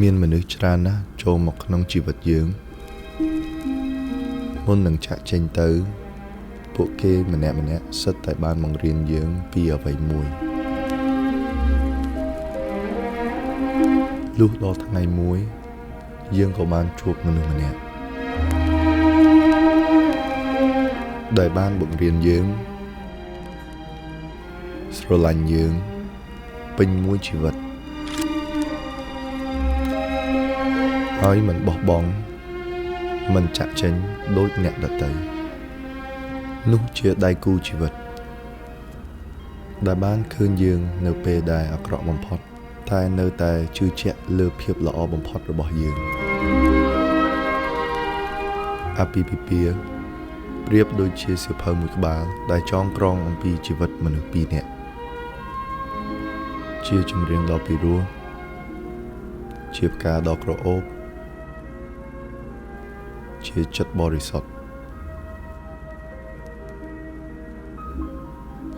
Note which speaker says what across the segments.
Speaker 1: មានមនុស្សច្រើនណាស់ចូលមកក្នុងជីវិតយើងមុននឹងចាក់ចេញទៅពួកគេម្នាក់សិតតែបានបង្រៀនយើងពីអ្វីមួយលុះដល់ថ្ងៃមួយយើងក៏បានជួបមនុស្សម្នាក់ដែលបានបង្រៀនយើងស្រឡាញ់យើងពេញមួយជីវិតហើយមិនបោះបង់មិនចាក់ចេញដូចអ្នកដទៃនោះជាដៃគូជីវិតដែលបានឃើញយើងនៅពេលដែលអាក្រក់បំផុតតែនៅតែជឿជាក់លើភាពល្អបំផុតរបស់យើងអាពាហ៍ពិពាហ៍ប្រៀបដូចជាសៀវភៅមួយក្បាលដែលចងក្រងអំពីជីវិតមនុស្សពីរនាក់ជាចម្រៀងដ៏ពីរោះជាផ្កាដ៏ក្រអូបជាចិត្តបរិសុទ្ធ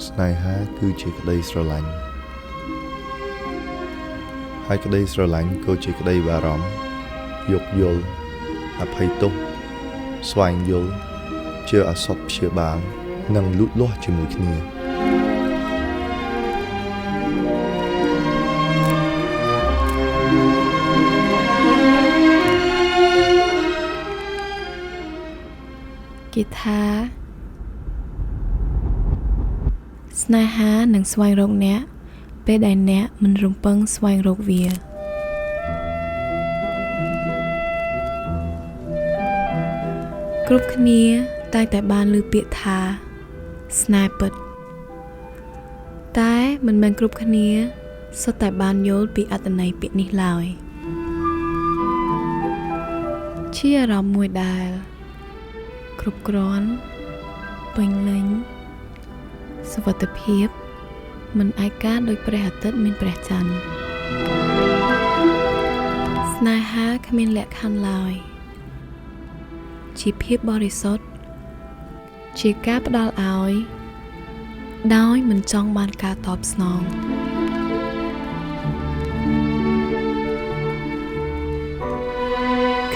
Speaker 1: ស្នេហាគឺជាក្តីស្រឡាញ់ហើយក្តីស្រឡាញ់ក៏ជាក្តីបារម្ភយោគយល់អភ័យទោសស្វែងយល់ជាអសត់ព្យាបាលនិងលូតលាស់ជាមួយគ្នា
Speaker 2: គេថាស្នេហានឹងស្វែងរកអ្នកពេលដែលអ្នកមិនរំពឹងស្វែងរកវាគ្រប់គ្នាតែងតែបានឮពាក្យថាស្នេហ៍ពិតតែមិនមែនគ្រប់គ្នាសុទ្ធតែបានយល់ពីអត្ថន័យពាក្យនេះឡើយជាអារម្មណ៍មួយដែលគ្រប់គ្រាន់ពេញលេញសុវត្ថិភាពមិនឯកាដោយព្រះអាទិត្យមានព្រះច័ន្ទស្នេហាគ្មានលក្ខខណ្ឌឡើយជាភាពបរិសុទ្ធជាការផ្ដល់ឲ្យដោយមិនចង់បានការតបស្នង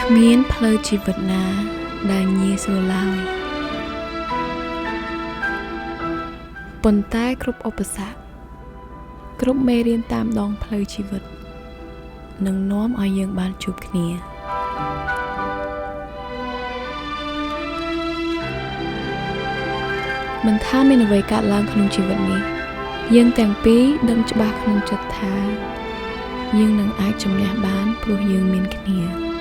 Speaker 2: គ្មានផ្លូវជីវិតណាដែលងាយស្រួលឡើយប៉ុន្តែគ្រប់ឧបសគ្គគ្រប់មេរៀនតាមដងផ្លូវជីវិតនឹងនាំឲ្យយើងបានជួបគ្នាមិនថាមានអ្វីកើតឡើងក្នុងជីវិតនេះយើងទាំងពីរដឹងច្បាស់ក្នុងចិត្តថាយើងនឹងអាចជំនះបានព្រោះយើងមានគ្នា